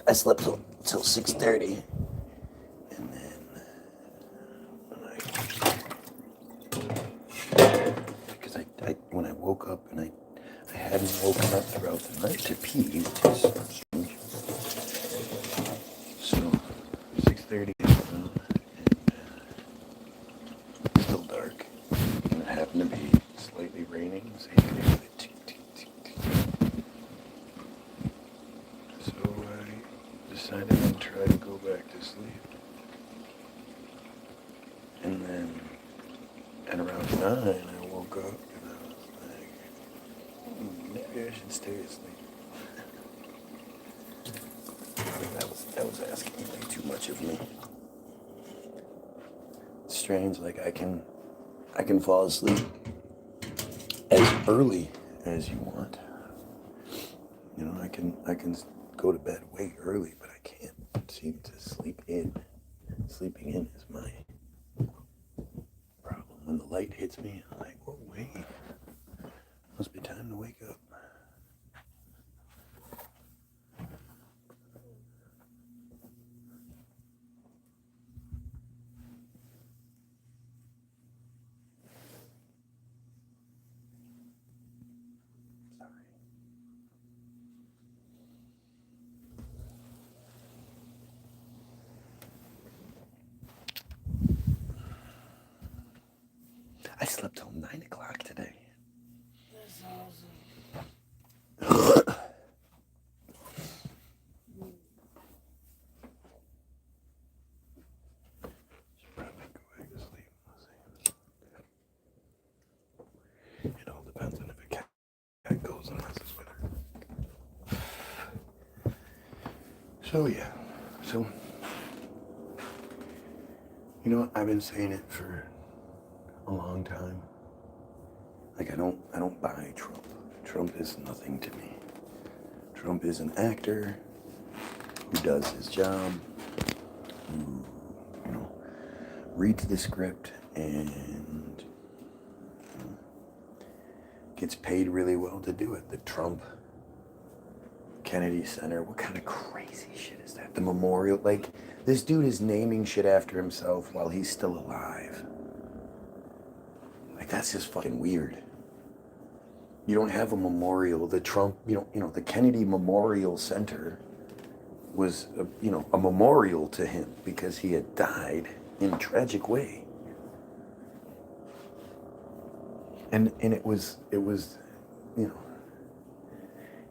I slept till 6:30, and then because I when I woke up and I hadn't woken up throughout the night to pee, which is strange. So 6:30 and still dark, and it happened to be slightly raining. So you can hear the tick, tick, tick, tick. So I decided to try to go back to sleep. And then at around 9, I woke up and I was like, maybe I should stay asleep. That was asking way too much of me. It's strange, like I can fall asleep as early as you want. You know, I can go to bed way early, but I can't seem to sleep in. Sleeping in is my problem. When the light hits me, I'm like, whoa, wait. Must be time to wake up. I slept till 9 o'clock today. That's awesome. Should probably go back to sleep. It all depends on if a cat goes and messes with her. So yeah. So you know, I've been saying it for a long time. Like I don't buy Trump. Trump is nothing to me. Trump is an actor who does his job, who, you know, reads the script and gets paid really well to do it. The Trump Kennedy Center, what kind of crazy shit is that? The memorial, like, this dude is naming shit after himself while he's still alive. Like, that's just fucking weird. You don't have a memorial. The Trump, you know, the Kennedy Memorial Center was, a memorial to him because he had died in a tragic way. And it was, you know,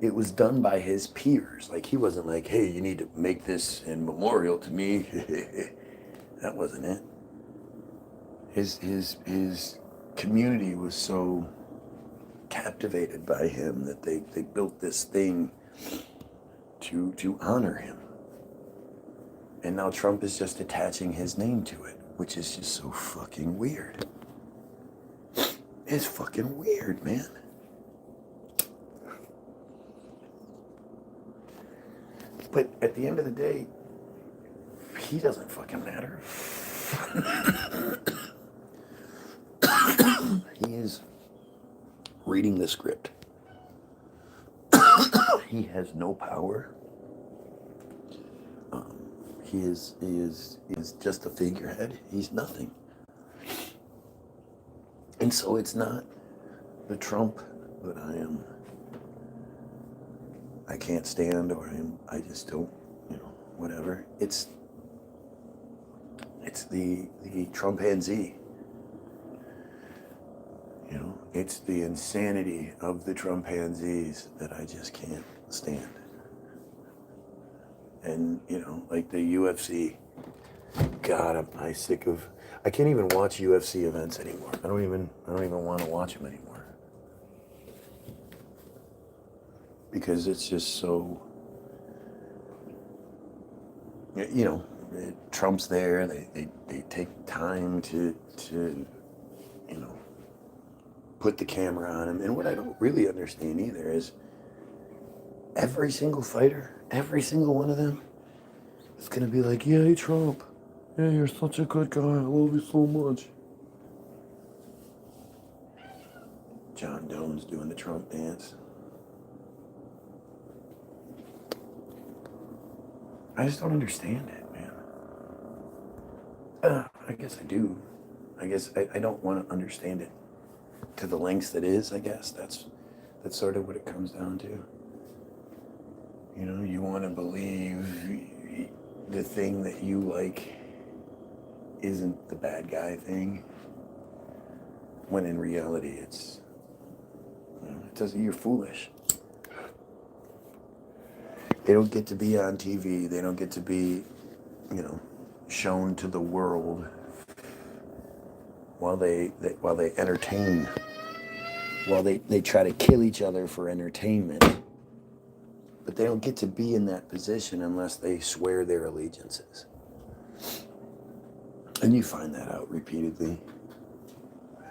it was done by his peers. Like, he wasn't like, hey, you need to make this in memorial to me. That wasn't it. His community was so captivated by him that they built this thing to honor him. And now Trump is just attaching his name to it, which is just so fucking weird. It's fucking weird, man. But at the end of the day, he doesn't fucking matter. He is reading the script. He has no power. He is just a figurehead. He's nothing. And so it's not the Trump that I can't stand, or I just don't, whatever. It's the Trumpanzee. It's the insanity of the Trumpanzees that I just can't stand. And, like the UFC, God, I'm sick of, I can't even watch UFC events anymore. I don't even want to watch them anymore. Because it's just so, Trump's there, they take time to put the camera on him. And what I don't really understand either is every single fighter, every single one of them is going to be like, yay, Trump. Yeah, you're such a good guy. I love you so much. John Doe's doing the Trump dance. I just don't understand it, man. I guess I do. I guess I don't want to understand it to the lengths that is. I guess that's sort of what it comes down to. You know, you want to believe the thing that you like isn't the bad guy thing, when in reality it's, it doesn't. You're foolish. They don't get to be on TV. They don't get to be, shown to the world while they entertain, while they try to kill each other for entertainment. But they don't get to be in that position unless they swear their allegiances. And you find that out repeatedly.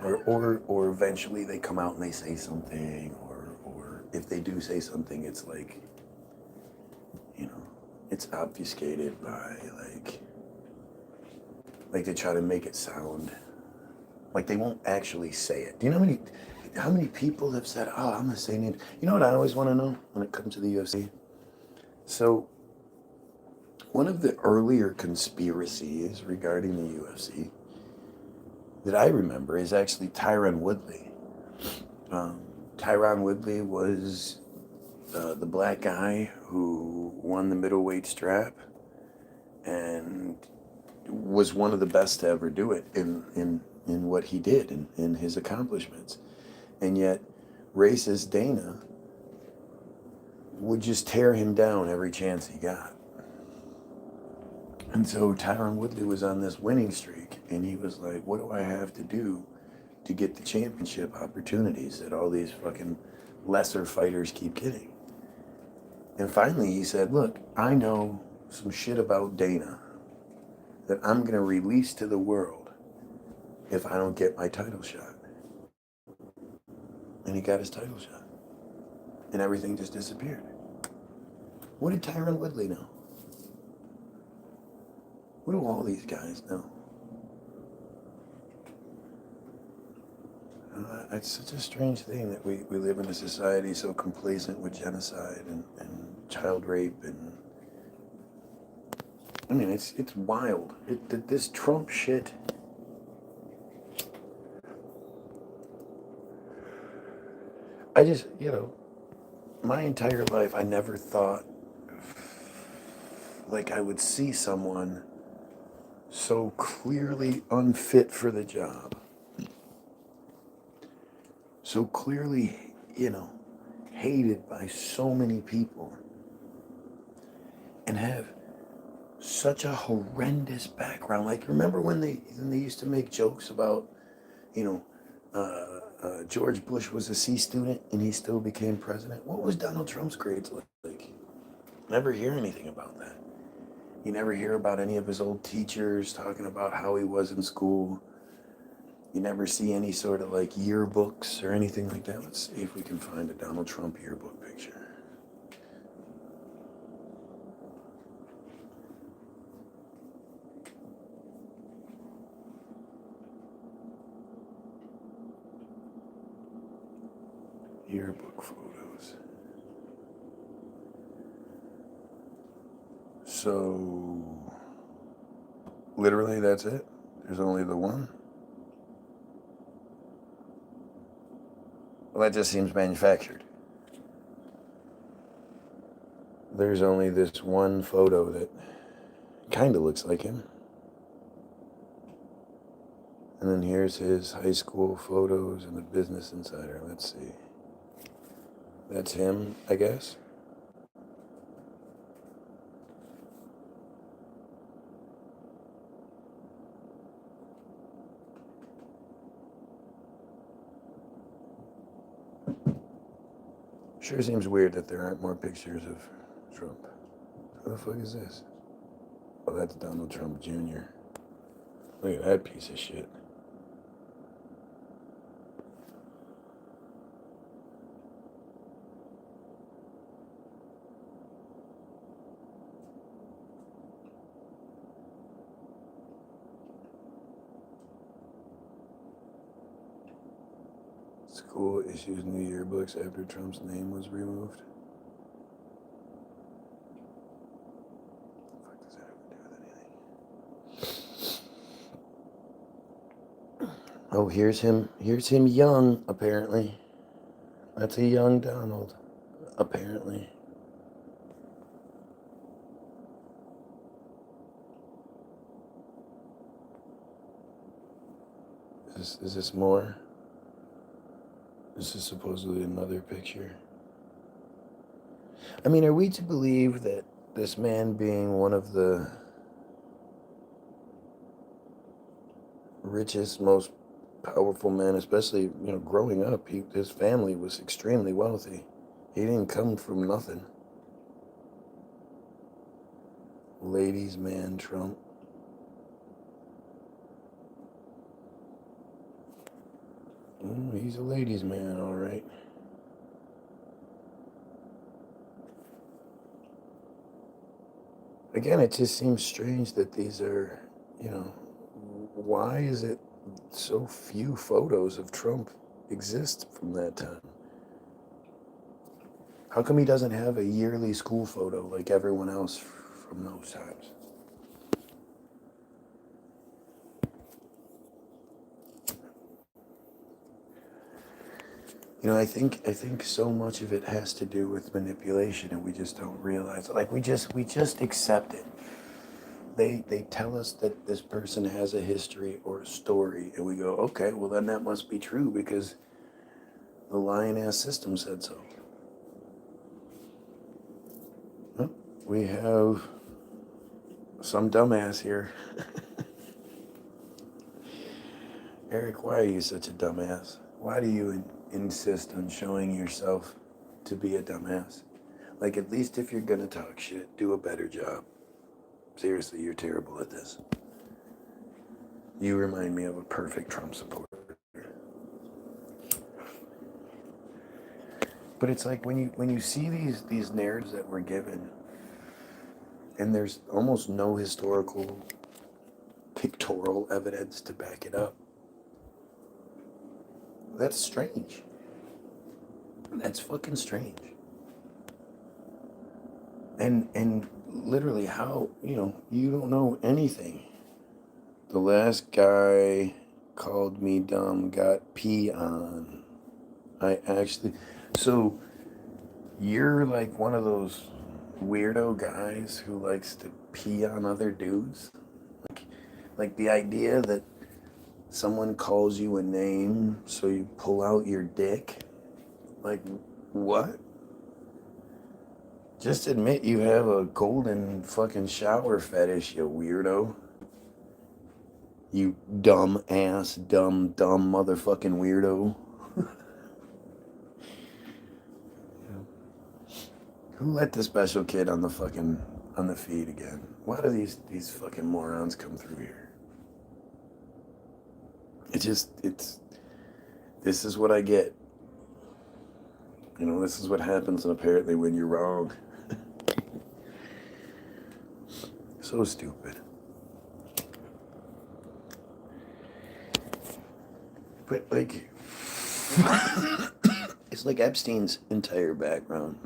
Or eventually they come out and they say something, or if they do say something, it's like, it's obfuscated by like they try to make it sound like they won't actually say it. Do you know how many people have said, "Oh, I'm not saying it." You know what I always want to know when it comes to the UFC? So, one of the earlier conspiracies regarding the UFC that I remember is actually Tyron Woodley. Tyron Woodley was the black guy who won the middleweight strap and was one of the best to ever do it in what he did, in his accomplishments. And yet, racist Dana would just tear him down every chance he got. And so Tyron Woodley was on this winning streak, and he was like, what do I have to do to get the championship opportunities that all these fucking lesser fighters keep getting? And finally he said, look, I know some shit about Dana that I'm going to release to the world if I don't get my title shot. And he got his title shot. And everything just disappeared. What did Tyron Woodley know? What do all these guys know? It's such a strange thing that we live in a society so complacent with genocide and child rape, and I mean, it's wild. This Trump shit. I just, my entire life, I never thought like I would see someone so clearly unfit for the job, so clearly, hated by so many people, and have such a horrendous background. Like, remember when they used to make jokes about, George Bush was a C student and he still became president? What was Donald Trump's grades like? Never hear anything about that. You never hear about any of his old teachers talking about how he was in school. You never see any sort of like yearbooks or anything like that. Let's see if we can find a Donald Trump yearbook picture. Yearbook photos. So, literally that's it? There's only the one? Well, that just seems manufactured. There's only this one photo that kind of looks like him. And then here's his high school photos in the Business Insider. Let's see. That's him, I guess. Sure seems weird that there aren't more pictures of Trump. Who the fuck is this? Oh, that's Donald Trump Jr. Look at that piece of shit. School issues new yearbooks after Trump's name was removed. Oh, here's him. Here's him young, apparently. That's a young Donald, apparently. Is this more? This is supposedly another picture. I mean, are we to believe that this man being one of the richest, most powerful men, especially, growing up, his family was extremely wealthy. He didn't come from nothing. Ladies' man Trump. He's a ladies' man, all right. Again, it just seems strange that these are, why is it so few photos of Trump exist from that time? How come he doesn't have a yearly school photo like everyone else from those times? I think so much of it has to do with manipulation, and we just don't realize it. Like we just accept it. They tell us that this person has a history or a story, and we go, okay, well then that must be true because the lion-ass system said so. Well, we have some dumbass here. Eric, why are you such a dumbass? Why do you insist on showing yourself to be a dumbass? Like, at least if you're gonna talk shit, do a better job. Seriously, you're terrible at this. You remind me of a perfect Trump supporter. But it's like when you see these narratives that we're given, and there's almost no historical pictorial evidence to back it up. That's strange. That's fucking strange. And literally how, you don't know anything. The last guy called me dumb, got pee on. So you're like one of those weirdo guys who likes to pee on other dudes? Like the idea that someone calls you a name so you pull out your dick? Like, what? Just admit you have a golden fucking shower fetish, you weirdo. You dumb ass, dumb motherfucking weirdo. Who let the special kid on the feed again? Why do these fucking morons come through here? This is what I get. This is what happens apparently when you're wrong. So stupid. But like, it's like Epstein's entire background.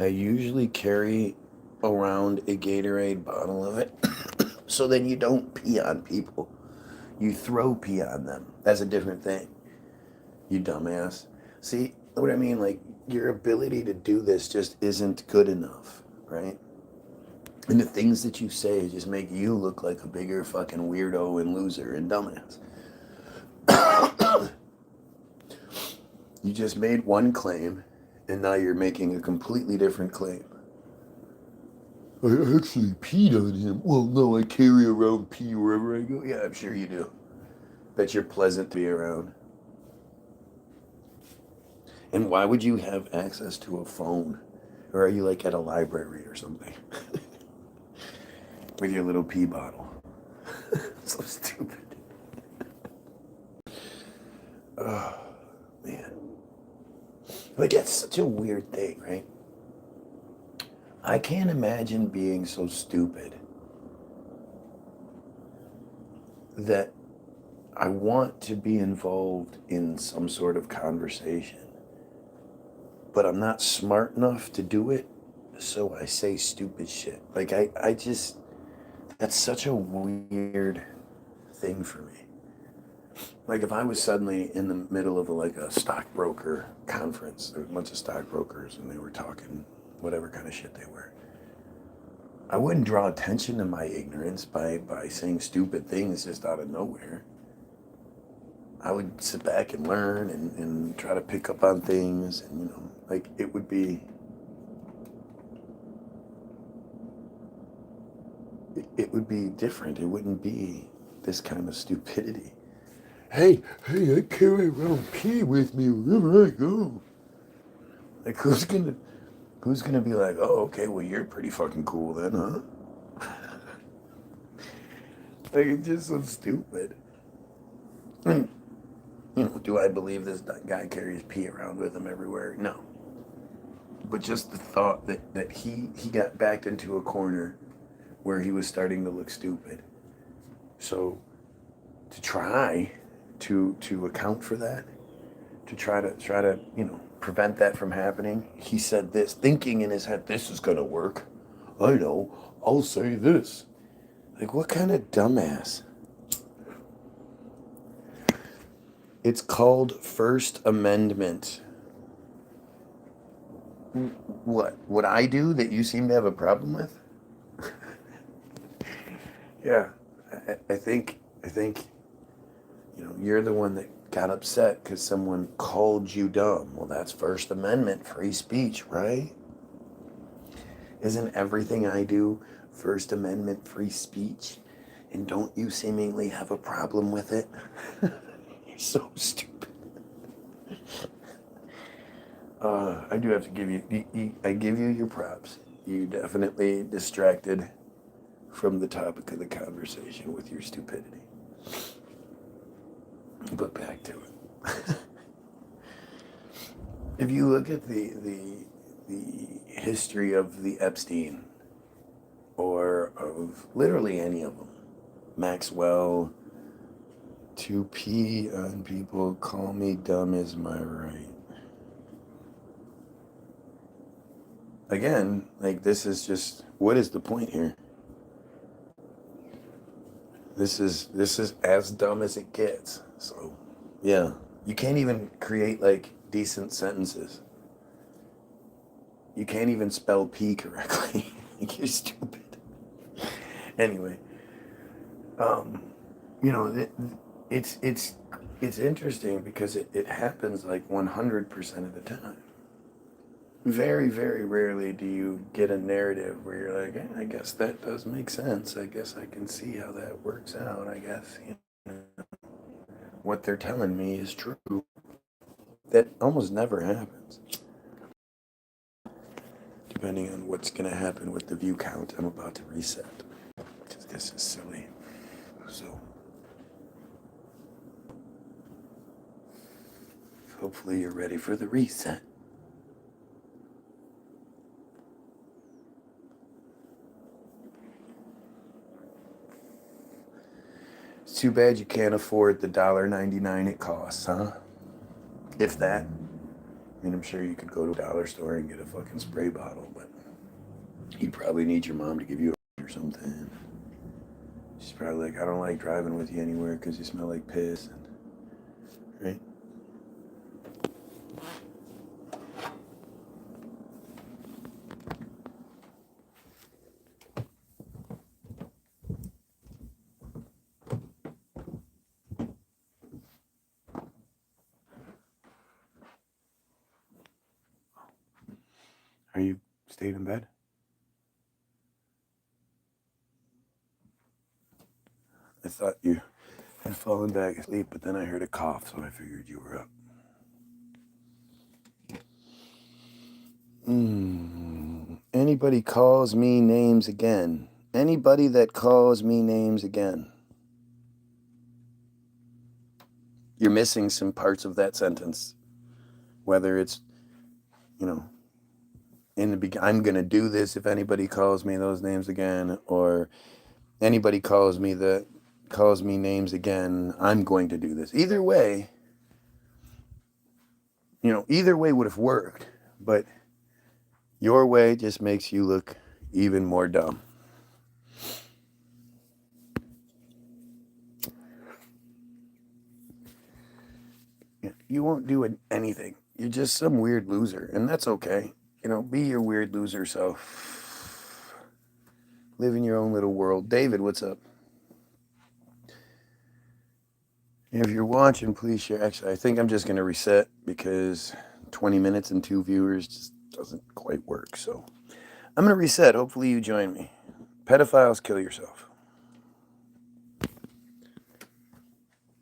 I usually carry around a Gatorade bottle of it, so then you don't pee on people. You throw pee on them. That's a different thing. You dumbass. See what I mean? Like, your ability to do this just isn't good enough, right? And the things that you say just make you look like a bigger fucking weirdo and loser and dumbass. You just made one claim, and now you're making a completely different claim. I actually peed on him. Well, no, I carry around pee wherever I go. Yeah, I'm sure you do. Bet you're pleasant to be around. And why would you have access to a phone? Or are you like at a library or something? With your little pee bottle. So stupid. Oh, man. Like, that's such a weird thing, right? I can't imagine being so stupid that I want to be involved in some sort of conversation, but I'm not smart enough to do it, so I say stupid shit. Like, I just, that's such a weird thing for me. Like if I was suddenly in the middle of a stockbroker conference, there was a bunch of stockbrokers and they were talking whatever kind of shit they were. I wouldn't draw attention to my ignorance by saying stupid things just out of nowhere. I would sit back and learn and try to pick up on things, and like it would be different. It wouldn't be this kind of stupidity. Hey, I carry around pee with me wherever I go. Like who's gonna be like, oh, okay, well you're pretty fucking cool then, huh? Like it's just so stupid. And, do I believe this guy carries pee around with him everywhere? No. But just the thought that he got backed into a corner where he was starting to look stupid. So to try to account for that, to try to prevent that from happening, he said this, thinking in his head, this is gonna work. I know, I'll say this. Like, what kind of dumbass? It's called First Amendment. What I do that you seem to have a problem with? Yeah, I think you're the one that got upset because someone called you dumb. Well, that's First Amendment free speech, right? Isn't everything I do First Amendment free speech? And don't you seemingly have a problem with it? You're so stupid. I do have to give you, I give you your props. You definitely distracted from the topic of the conversation with your stupidity. But back to it. If you look at the history of the Epstein, or of literally any of them, Maxwell, to pee on people, call me dumb is my right. Again, like this is just, what is the point here? This is as dumb as it gets. So, yeah, you can't even create like decent sentences. You can't even spell pee correctly. Like you're stupid. Anyway, it's interesting because it happens like 100% of the time. Very, very rarely do you get a narrative where you're like, I guess that does make sense. I guess I can see how that works out. I guess what they're telling me is true. That almost never happens. Depending on what's going to happen with the view count, I'm about to reset. Because this is silly. So, hopefully you're ready for the reset. It's too bad you can't afford the $1.99 it costs, huh? If that. I mean, I'm sure you could go to a dollar store and get a fucking spray bottle, but you probably need your mom to give you a or something. She's probably like, I don't like driving with you anywhere because you smell like piss. Right? Are you staying in bed? I thought you had fallen back asleep, but then I heard a cough, so I figured you were up. Anybody calls me names again. Anybody that calls me names again. You're missing some parts of that sentence. Whether it's, in the beginning, I'm going to do this if anybody calls me those names again, or anybody calls me names again, I'm going to do this. Either way, either way would have worked, but your way just makes you look even more dumb. you won't do anything. You're just some weird loser, and that's okay. Be your weird loser self. Live in your own little world. David, what's up? If you're watching, please share. Actually, I think I'm just going to reset because 20 minutes and 2 viewers just doesn't quite work. So I'm going to reset. Hopefully you join me. Pedophiles, kill yourself.